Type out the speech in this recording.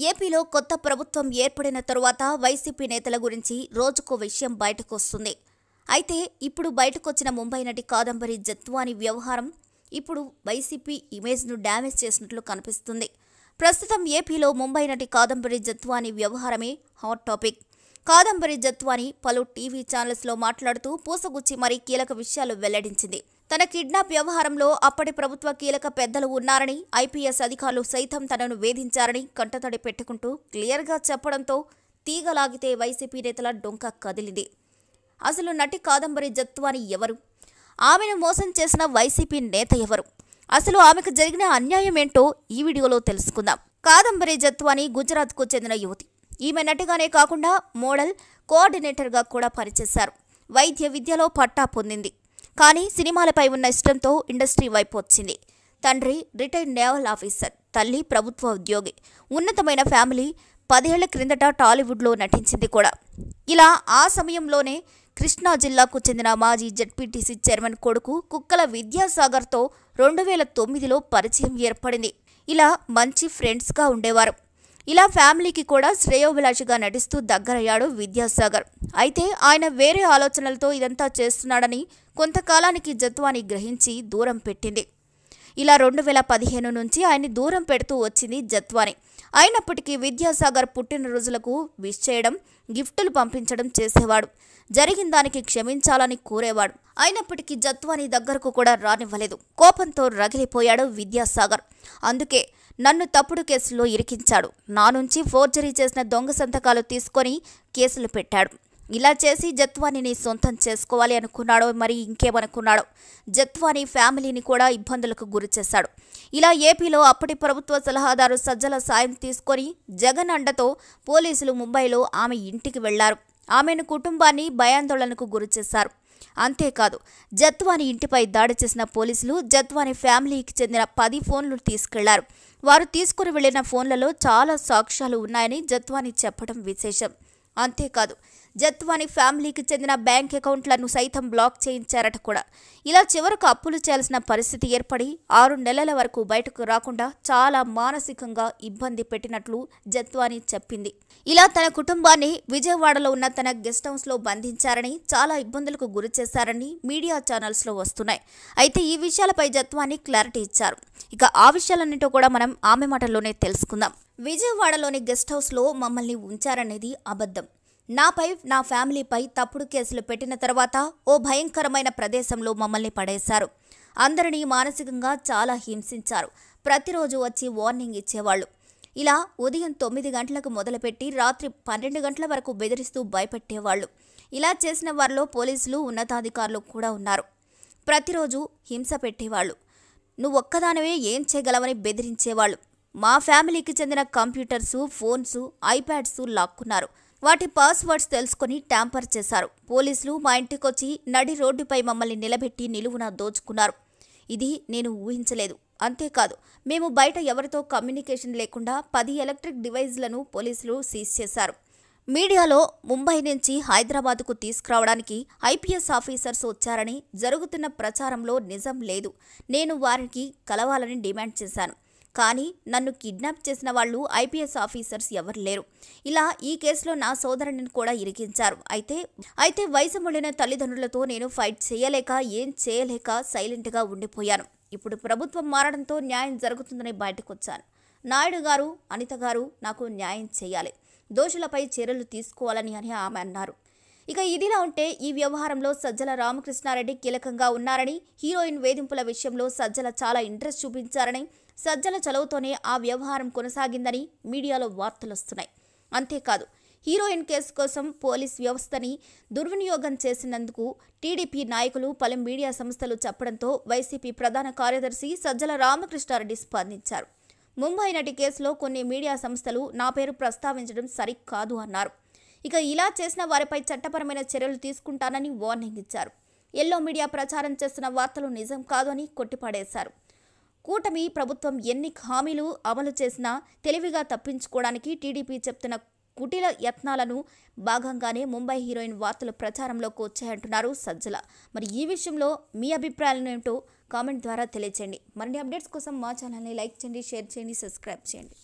ఏపీలో కొత్త ప్రభుత్వం ఏర్పడిన తరువాత వైసీపీ నేతల గురించి రోజుకో విషయం బయటకు వస్తుంది. అయితే ఇప్పుడు బయటకొచ్చిన ముంబై నటి కాదంబరి జత్వాని వ్యవహారం ఇప్పుడు వైసీపీ ఇమేజ్ను డ్యామేజ్ చేసినట్లు కనిపిస్తుంది. ప్రస్తుతం ఏపీలో ముంబై నటి కాదంబరి జత్వాని వ్యవహారమే హాట్ టాపిక్. కాదంబరి జత్వాని పలు టీవీ ఛానల్స్లో మాట్లాడుతూ పూసగుచ్చి మరీ కీలక విషయాలు వెల్లడించింది. తన కిడ్నాప్ వ్యవహారంలో అప్పటి ప్రభుత్వ కీలక పెద్దలు ఉన్నారని, ఐపీఎస్ అధికారులు సైతం తనను వేధించారని కంటతడి పెట్టుకుంటూ క్లియర్గా చెప్పడంతో తీగలాగితే వైసీపీ నేతల డొంక కదిలింది. అసలు నటి కాదంబరి జత్వాని ఎవరు? ఆమెను మోసం చేసిన వైసీపీ నేత ఎవరు? అసలు ఆమెకు జరిగిన అన్యాయం ఏంటో ఈ వీడియోలో తెలుసుకుందాం. కాదంబరి జత్వాని గుజరాత్కు చెందిన యువతి. ఈమె నటిగానే కాకుండా మోడల్, కోఆర్డినేటర్గా కూడా పనిచేశారు. వైద్య విద్యలో పట్టా పొందింది. కానీ సినిమాలపై ఉన్న ఇష్టంతో ఇండస్ట్రీ వైపు వచ్చింది. తండ్రి రిటైర్డ్ నేవల్ ఆఫీసర్, తల్లి ప్రభుత్వ ఉద్యోగి. ఉన్నతమైన ఫ్యామిలీ. 10 ఏళ్ల క్రిందట టాలీవుడ్లో నటించింది కూడా. ఇలా ఆ సమయంలోనే కృష్ణా జిల్లాకు చెందిన మాజీ జెడ్పీటీసీ చైర్మన్ కొడుకు కుక్కల విద్యాసాగర్తో 2009లో పరిచయం ఏర్పడింది. ఇలా మంచి ఫ్రెండ్స్గా ఉండేవారు. ఇలా ఫ్యామిలీకి కూడా శ్రేయోభిలాషిగా నటిస్తూ దగ్గరయ్యాడు విద్యాసాగర్. అయితే ఆయన వేరే ఆలోచనలతో ఇదంతా చేస్తున్నాడని కొంతకాలానికి జత్వాని గ్రహించి దూరం పెట్టింది. ఇలా 2015 నుంచి ఆయన్ని దూరం పెడుతూ వచ్చింది జత్వాని. అయినప్పటికీ విద్యాసాగర్ పుట్టినరోజులకు విష్ చేయడం, గిఫ్టులు పంపించడం చేసేవాడు. జరిగిన దానికి క్షమించాలని కోరేవాడు. అయినప్పటికీ జత్వాని దగ్గరకు కూడా రానివ్వలేదు. కోపంతో రగిలిపోయాడు విద్యాసాగర్. అందుకే నన్ను తప్పుడు కేసుల్లో ఇరికించాడు. నా నుంచి ఫోర్జరీ చేసిన దొంగ సంతకాలు తీసుకొని కేసులు పెట్టాడు. ఇలా చేసి జత్వానిని సొంతం చేసుకోవాలి అనుకున్నాడో మరి ఇంకేమనుకున్నాడో. జత్వాని ఫ్యామిలీని కూడా ఇబ్బందులకు గురిచేశాడు. ఇలా ఏపీలో అప్పటి ప్రభుత్వ సలహాదారు సజ్జల సాయం తీసుకొని జగన్ అండతో పోలీసులు ముంబైలో ఆమె ఇంటికి వెళ్లారు. ఆమెను కుటుంబాన్ని భయాందోళనకు గురిచేశారు. అంతేకాదు, జత్వాని ఇంటిపై దాడి చేసిన పోలీసులు జత్వాని ఫ్యామిలీకి చెందిన 10 ఫోన్లు తీసుకెళ్లారు. వారు తీసుకుని వెళ్లిన ఫోన్లలో చాలా సాక్ష్యాలు ఉన్నాయని జత్వాని చెప్పడం విశేషం. అంతేకాదు, జత్వాని ఫ్యామిలీకి చెందిన బ్యాంక్ అకౌంట్లను సైతం బ్లాక్ చేయించారట కూడా. ఇలా చివరకు అప్పులు చేయాల్సిన పరిస్థితి ఏర్పడి 6 నెలల వరకు బయటకు రాకుండా చాలా మానసికంగా ఇబ్బంది పెట్టినట్లు జత్వాని చెప్పింది. ఇలా తన కుటుంబాన్ని విజయవాడలో ఉన్న తన గెస్ట్ హౌస్లో బంధించారని, చాలా ఇబ్బందులకు గురి చేశారని మీడియా ఛానల్స్లో వస్తున్నాయి. అయితే ఈ విషయాలపై జత్వాని క్లారిటీ ఇచ్చారు. ఇక ఆ విషయాలన్నింటో కూడా మనం ఆమె మాటల్లోనే తెలుసుకుందాం. విజయవాడలోని గెస్ట్ హౌస్లో మమ్మల్ని ఉంచారనేది అబద్ధం. నాపై, నా ఫ్యామిలీపై తప్పుడు కేసులు పెట్టిన తర్వాత ఓ భయంకరమైన ప్రదేశంలో మమ్మల్ని పడేశారు. అందరినీ మానసికంగా చాలా హింసించారు. ప్రతిరోజు వచ్చి వార్నింగ్ ఇచ్చేవాళ్లు. ఇలా ఉదయం 9 గంటలకు మొదలుపెట్టి రాత్రి 12 గంటల వరకు బెదిరిస్తూ భయపెట్టేవాళ్లు. ఇలా చేసిన వారిలో పోలీసులు, ఉన్నతాధికారులు కూడా ఉన్నారు. ప్రతిరోజు హింస పెట్టేవాళ్లు. నువ్వొక్కదానివే ఏం చేయగలవని బెదిరించేవాళ్లు. మా ఫ్యామిలీకి చెందిన కంప్యూటర్సు, ఫోన్సు, ఐప్యాడ్సు లాక్కున్నారు. వాటి పాస్వర్డ్స్ తెలుసుకుని ట్యాంపర్ చేశారు. పోలీసులు మా ఇంటికొచ్చి నడి రోడ్డుపై మమ్మల్ని నిలబెట్టి నిలువున దోచుకున్నారు. ఇది నేను ఊహించలేదు. అంతేకాదు, మేము బయట ఎవరితో కమ్యూనికేషన్ లేకుండా 10 ఎలక్ట్రిక్ డివైజ్లను పోలీసులు సీజ్ చేశారు. మీడియాలో ముంబై నుంచి హైదరాబాద్కు తీసుకురావడానికి ఐపీఎస్ ఆఫీసర్స్ వచ్చారని జరుగుతున్న ప్రచారంలో నిజం లేదు. నేను వారికి కలవాలని డిమాండ్ చేశాను. కానీ నన్ను కిడ్నాప్ చేసిన వాళ్ళు ఐపీఎస్ ఆఫీసర్స్ ఎవరు లేరు. ఇలా ఈ కేసులో నా సోదరుడిని కూడా ఇరికించారు. అయితే వయసు మళ్ళిన తల్లిదండ్రులతో నేను ఫైట్ చేయలేక, ఏం చేయలేక సైలెంట్గా ఉండిపోయాను. ఇప్పుడు ప్రభుత్వం మారడంతో న్యాయం జరుగుతుందని బయటకొచ్చాను. నాయుడు గారు, అనిత గారు నాకు న్యాయం చేయాలి, దోషులపై చర్యలు తీసుకోవాలని అని ఆమె అన్నారు. ఇక ఇదిలా ఉంటే ఈ వ్యవహారంలో సజ్జల రామకృష్ణారెడ్డి కీలకంగా ఉన్నారని, హీరోయిన్ వేధింపుల విషయంలో సజ్జల చాలా ఇంట్రెస్ట్ చూపించారని, సజ్జల చలువతోనే ఆ వ్యవహారం కొనసాగిందని మీడియాలో వార్తలొస్తున్నాయి. అంతేకాదు, హీరోయిన్ కేసు కోసం పోలీస్ వ్యవస్థని దుర్వినియోగం చేసినందుకు టీడీపీ నాయకులు, పలు మీడియా సంస్థలు చెప్పడంతో వైసీపీ ప్రధాన కార్యదర్శి సజ్జల రామకృష్ణారెడ్డి స్పందించారు. ముంబై నటి కేసులో కొన్ని మీడియా సంస్థలు నా పేరు ప్రస్తావించడం సరికాదు అన్నారు. ఇక ఇలా చేసిన వారిపై చట్టపరమైన చర్యలు తీసుకుంటానని వార్నింగ్ ఇచ్చారు. ఎల్లో మీడియా ప్రచారం చేస్తున్న వార్తలు నిజం కాదు అని కొట్టిపడేశారు. కూటమి ప్రభుత్వం ఎన్ని హామీలు అమలు చేసినా తెలివిగా తప్పించుకోవడానికి టీడీపీ చెప్తున్న కుటిల యత్నాలను భాగంగానే ముంబై హీరోయిన్ వార్తలు ప్రచారంలోకి వచ్చాయంటున్నారు సజ్జల. మరి ఈ విషయంలో మీ అభిప్రాయాలను ఏమిటో కామెంట్ ద్వారా తెలియచేయండి. మరిన్ని అప్డేట్స్ కోసం మా ఛానల్ని లైక్ చేయండి, షేర్ చేయండి, సబ్స్క్రైబ్ చేయండి.